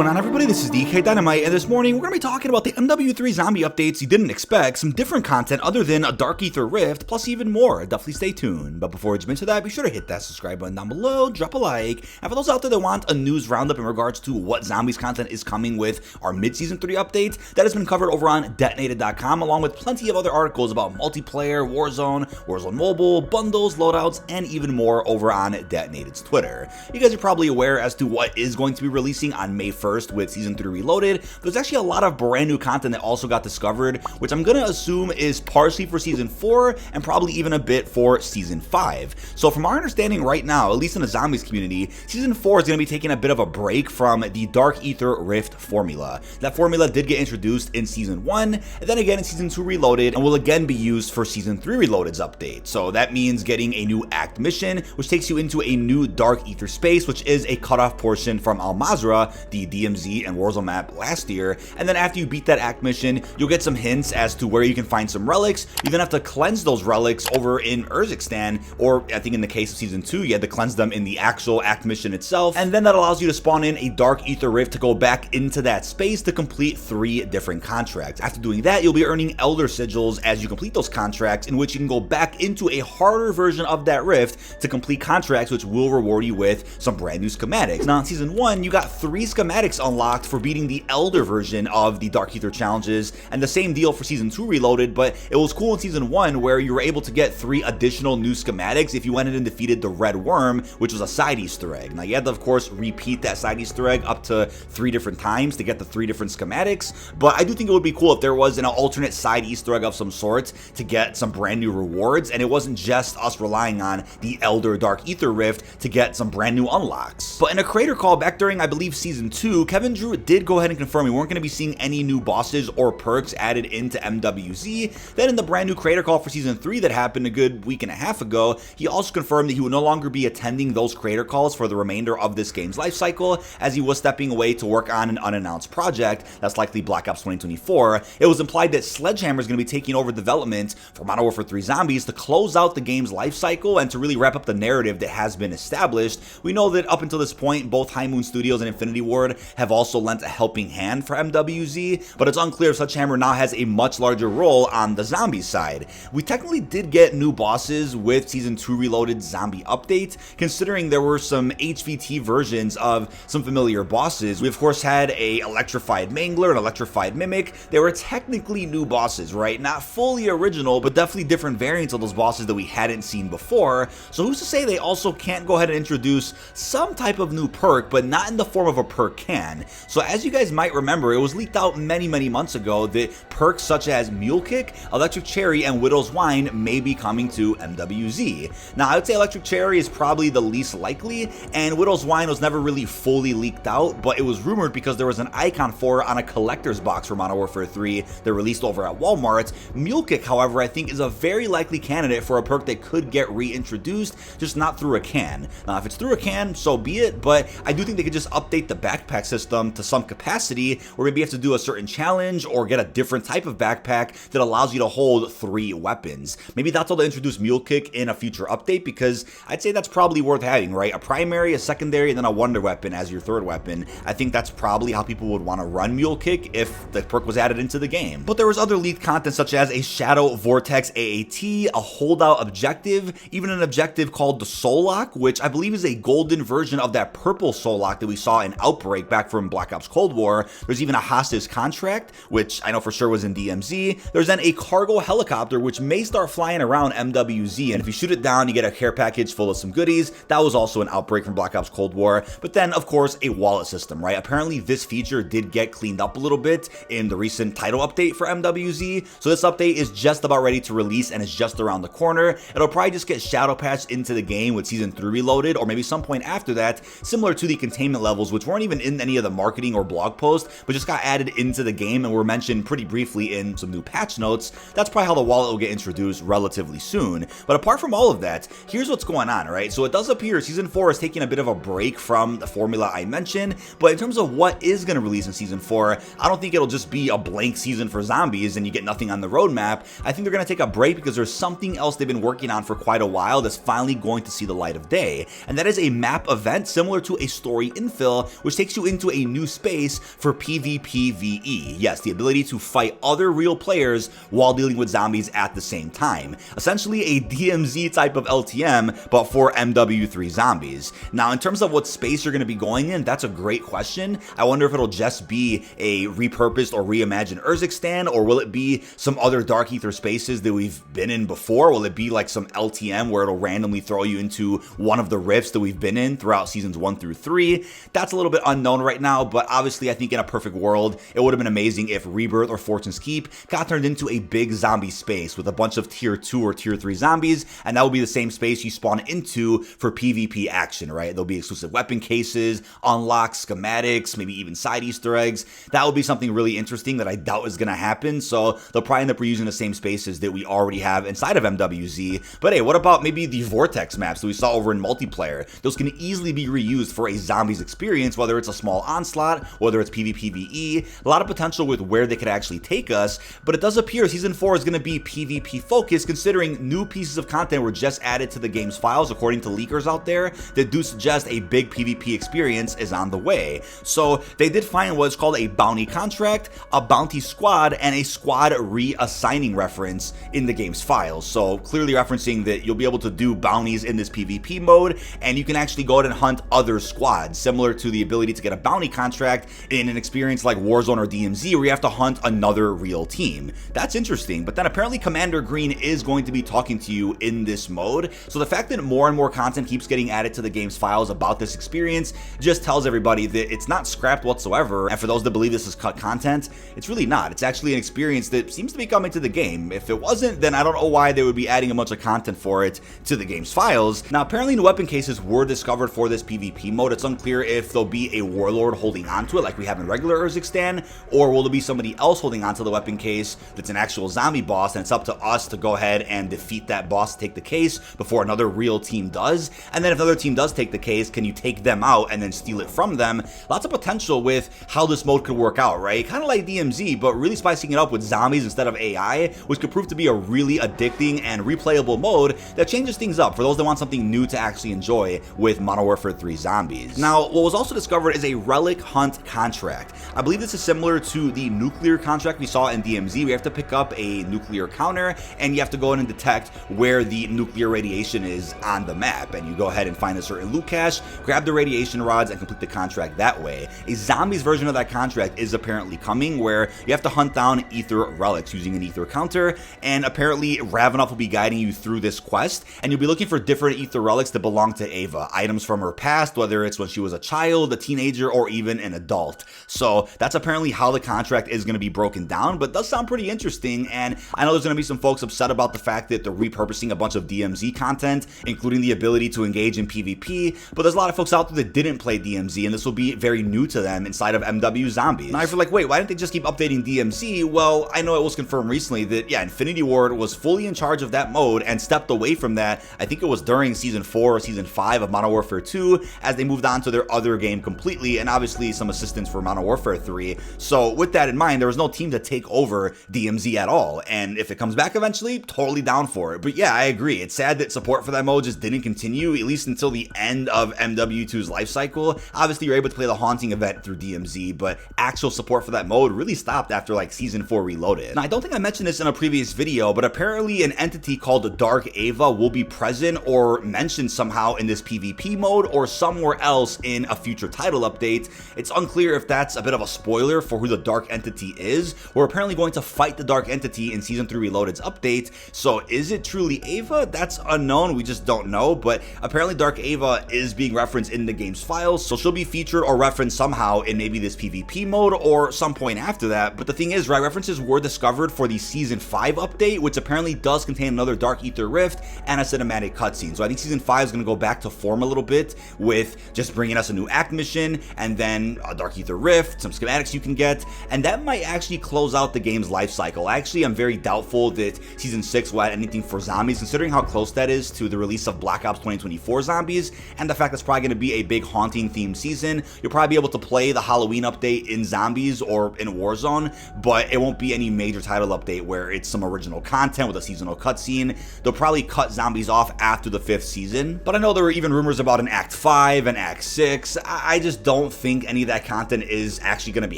going on, everybody? This is dkdynamite, and this morning we're going to be talking about the MW3 zombie updates you didn't expect, some different content other than a Dark Aether Rift, plus even more. Definitely stay tuned. But before we jump into that, be sure to hit that subscribe button down below, drop a like, and for those out there that want a news roundup in regards to what zombies content is coming with our mid-season 3 update, that has been covered over on detonated.com, along with plenty of other articles about multiplayer, Warzone Mobile, bundles, loadouts, and even more over on Detonated's Twitter. You guys are probably aware as to what is going to be releasing on May 1st with Season 3 Reloaded. There's actually a lot of brand new content that also got discovered, which I'm going to assume is partially for Season 4 and probably even a bit for Season 5. So from our understanding right now, at least in the zombies community, Season 4 is going to be taking a bit of a break from the Dark Aether Rift formula. That formula did get introduced in Season 1, and then again in Season 2 Reloaded, and will again be used for Season 3 Reloaded's update. So that means getting a new Act mission, which takes you into a new Dark Aether space, which is a cutoff portion from Al Mazrah, the DMZ and Warzone map last year. And then after you beat that Act mission, you'll get some hints as to where you can find some relics. You then have to cleanse those relics over in Urzikstan, or I think in the case of Season 2, you had to cleanse them in the actual Act mission itself. And then that allows you to spawn in a Dark Aether Rift to go back into that space to complete 3 different contracts. After doing that, you'll be earning Elder Sigils as you complete those contracts, in which you can go back into a harder version of that rift to complete contracts, which will reward you with some brand new schematics. Now in Season 1, you got 3 schematics unlocked for beating the Elder version of the Dark Aether challenges, and the same deal for Season 2 Reloaded, but it was cool in Season 1 where you were able to get 3 additional new schematics if you went in and defeated the Red Worm, which was a side Easter egg. Now you had to of course repeat that side Easter egg up to 3 different times to get the 3 different schematics, but I do think it would be cool if there was an alternate side Easter egg of some sort to get some brand new rewards, and it wasn't just us relying on the Elder Dark Aether Rift to get some brand new unlocks. But in a creator call back during, I believe, Season 2, Kevin Drew did go ahead and confirm we weren't going to be seeing any new bosses or perks added into MWZ. Then in the brand new creator call for Season 3 that happened a good week and a half ago, he also confirmed that he would no longer be attending those creator calls for the remainder of this game's life cycle, as he was stepping away to work on an unannounced project that's likely Black Ops 2024. It was implied that Sledgehammer is going to be taking over development for Modern Warfare 3 Zombies to close out the game's life cycle and to really wrap up the narrative that has been established. We know that up until this point, both High Moon Studios and Infinity Ward have also lent a helping hand for MWZ, but it's unclear if Sledgehammer now has a much larger role on the zombie side. We technically did get new bosses with Season 2 Reloaded zombie update, considering there were some HVT versions of some familiar bosses. We of course had a electrified Mangler, an electrified Mimic. They were technically new bosses, right? Not fully original, but definitely different variants of those bosses that we hadn't seen before. So who's to say they also can't go ahead and introduce some type of new perk, but not in the form of a perk can. So as you guys might remember, it was leaked out many months ago that perks such as Mule Kick, Electric Cherry, and Widow's Wine may be coming to MWZ. Now I would say Electric Cherry is probably the least likely, and Widow's Wine was never really fully leaked out, but it was rumored because there was an icon for it on a collector's box for Modern Warfare 3 that released over at Walmart. Mule Kick, however, I think is a very likely candidate for a perk that could get reintroduced, just not through a can. Now if it's through a can, so be it, but I do think they could just update the backpack system to some capacity, or maybe you have to do a certain challenge or get a different type of backpack that allows you to hold 3 weapons. Maybe that's how they introduce Mule Kick in a future update, because I'd say that's probably worth having, right? A primary, a secondary, and then a wonder weapon as your 3rd weapon. I think that's probably how people would want to run Mule Kick if the perk was added into the game. But there was other leaked content such as a Shadow Vortex AAT, a holdout objective, even an objective called the Soul Lock, which I believe is a golden version of that purple Soul Lock that we saw in Outbreak back from Black Ops Cold War. There's even a hostage contract, which I know for sure was in DMZ. There's then a cargo helicopter, which may start flying around MWZ, and if you shoot it down, you get a care package full of some goodies. That was also an Outbreak from Black Ops Cold War. But then, of course, a wallet system, right? Apparently, this feature did get cleaned up a little bit in the recent title update for MWZ, so this update is just about ready to release and is just around the corner. It'll probably just get shadow patched into the game with Season 3 Reloaded, or maybe some point after that, similar to the containment levels, which weren't even in any of the marketing or blog posts, but just got added into the game and were mentioned pretty briefly in some new patch notes. That's probably how the wallet will get introduced relatively soon. But apart from all of that, here's what's going on, right? So it does appear Season 4 is taking a bit of a break from the formula I mentioned, but in terms of what is going to release in Season 4, I don't think it'll just be a blank season for zombies and you get nothing on the roadmap. I think they're going to take a break because there's something else they've been working on for quite a while that's finally going to see the light of day, and that is a map event similar to a story infill, which takes you you into a new space for PvPvE. Yes, the ability to fight other real players while dealing with zombies at the same time. Essentially a DMZ type of LTM, but for MW3 zombies. Now, in terms of what space you're going to be going in, that's a great question. I wonder if it'll just be a repurposed or reimagined Urzikstan, or will it be some other Dark Aether spaces that we've been in before? Will it be like some LTM where it'll randomly throw you into one of the rifts that we've been in throughout seasons 1 through 3? That's a little bit unknown right now, but obviously I think in a perfect world, it would have been amazing if Rebirth or Fortune's Keep got turned into a big zombie space with a bunch of tier 2 or tier 3 zombies, and that would be the same space you spawn into for PvP action, right? There'll be exclusive weapon cases, unlock schematics, maybe even side Easter eggs. That would be something really interesting that I doubt is going to happen, so they'll probably end up reusing the same spaces that we already have inside of MWZ. But hey, what about maybe the Vortex maps that we saw over in multiplayer? Those can easily be reused for a zombies experience, whether it's a small onslaught, whether it's PvPvE. A lot of potential with where they could actually take us, but it does appear Season 4 is going to be PvP focused, considering new pieces of content were just added to the game's files, according to leakers out there, that do suggest a big PvP experience is on the way. So they did find what's called a bounty contract, a bounty squad, and a squad reassigning reference in the game's files. So clearly referencing that you'll be able to do bounties in this PvP mode, and you can actually go out and hunt other squads, similar to the ability to get a bounty contract in an experience like Warzone or DMZ, where you have to hunt another real team. That's interesting, but then apparently Commander Green is going to be talking to you in this mode, so the fact that more and more content keeps getting added to the game's files about this experience just tells everybody that it's not scrapped whatsoever, and for those that believe this is cut content, it's really not. It's actually an experience that seems to be coming to the game. If it wasn't, then I don't know why they would be adding a bunch of content for it to the game's files. Now, apparently new weapon cases were discovered for this PvP mode. It's unclear if there'll be a warlord holding onto it like we have in regular Urzikstan, or will there be somebody else holding onto the weapon case that's an actual zombie boss, and it's up to us to go ahead and defeat that boss to take the case before another real team does. And then if another team does take the case, can you take them out and then steal it from them? Lots of potential with how this mode could work out, right? Kind of like DMZ, but really spicing it up with zombies instead of AI, which could prove to be a really addicting and replayable mode that changes things up for those that want something new to actually enjoy with Modern Warfare 3 zombies. Now, what was also discovered is a Relic Hunt contract. I believe this is similar to the nuclear contract we saw in DMZ. We have to pick up a nuclear counter, and you have to go in and detect where the nuclear radiation is on the map, and you go ahead and find a certain loot cache, grab the radiation rods, and complete the contract that way. A zombies version of that contract is apparently coming, where you have to hunt down Aether relics using an Aether counter, and apparently Ravenov will be guiding you through this quest, and you'll be looking for different Aether relics that belong to Ava, items from her past, whether it's when she was a child, a teenager, or even an adult. So that's apparently how the contract is going to be broken down, but does sound pretty interesting. And I know there's going to be some folks upset about the fact that they're repurposing a bunch of DMZ content, including the ability to engage in PvP, but there's a lot of folks out there that didn't play DMZ, and this will be very new to them inside of MW Zombies. Now, if you're like, wait, why didn't they just keep updating DMZ? Well, I know it was confirmed recently that, yeah, Infinity Ward was fully in charge of that mode and stepped away from that. I think it was during Season 4 or Season 5 of Modern Warfare 2, as they moved on to their other game completely, and obviously some assistance for Modern Warfare 3. So with that in mind, there was no team to take over DMZ at all, and if it comes back eventually, totally down for it. But yeah, I agree. It's sad that support for that mode just didn't continue, at least until the end of MW2's life cycle. Obviously, you're able to play the Haunting event through DMZ, but actual support for that mode really stopped after like Season 4 Reloaded. Now, I don't think I mentioned this in a previous video, but apparently an entity called Dark Ava will be present or mentioned somehow in this PvP mode or somewhere else in a future title update. It's unclear if that's a bit of a spoiler for who the Dark Entity is. We're apparently going to fight the Dark Entity in Season 3 Reloaded's update, so is it truly Ava? That's unknown, we just don't know, but apparently Dark Ava is being referenced in the game's files, so she'll be featured or referenced somehow in maybe this PvP mode or some point after that. But the thing is, right, references were discovered for the Season 5 update, which apparently does contain another Dark Aether Rift and a cinematic cutscene. So I think Season 5 is going to go back to form a little bit with just bringing us a new act mission and then a Dark Aether Rift, some schematics you can get, and that might actually close out the game's life cycle. Actually, I'm very doubtful that Season 6 will add anything for zombies, considering how close that is to the release of Black Ops 2024 Zombies, and the fact that's probably going to be a big haunting themed season. You'll probably be able to play the Halloween update in Zombies or in Warzone, but it won't be any major title update where it's some original content with a seasonal cutscene. They'll probably cut Zombies off after the 5th season, but I know there were even rumors about an Act 5 and Act 6. I just don't think any of that content is actually going to be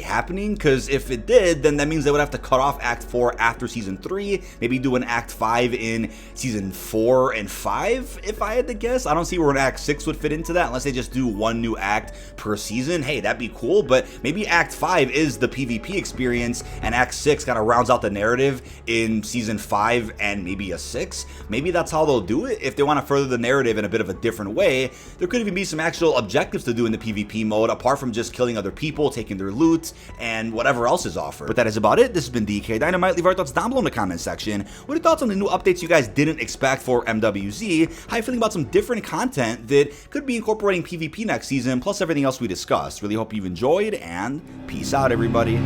happening, because if it did, then that means they would have to cut off Act 4 after Season 3, maybe do an Act 5 in Season 4 and 5, if I had to guess. I don't see where an Act 6 would fit into that, unless they just do one new act per season. Hey, that'd be cool, but maybe Act 5 is the PvP experience, and Act 6 kind of rounds out the narrative in Season 5 and maybe a 6. Maybe that's how they'll do it. If they want to further the narrative in a bit of a different way, there could even be some actual objectives to do in the PvP mode, apart from just killing other people, taking their loot, and whatever else is offered. But that is about it. This has been dkdynamite. Leave our thoughts down below in the comment section. What are your thoughts on the new updates you guys didn't expect for MWZ? How are you feeling about some different content that could be incorporating PvP next season, plus everything else we discussed? Really hope you've enjoyed, and peace out, everybody.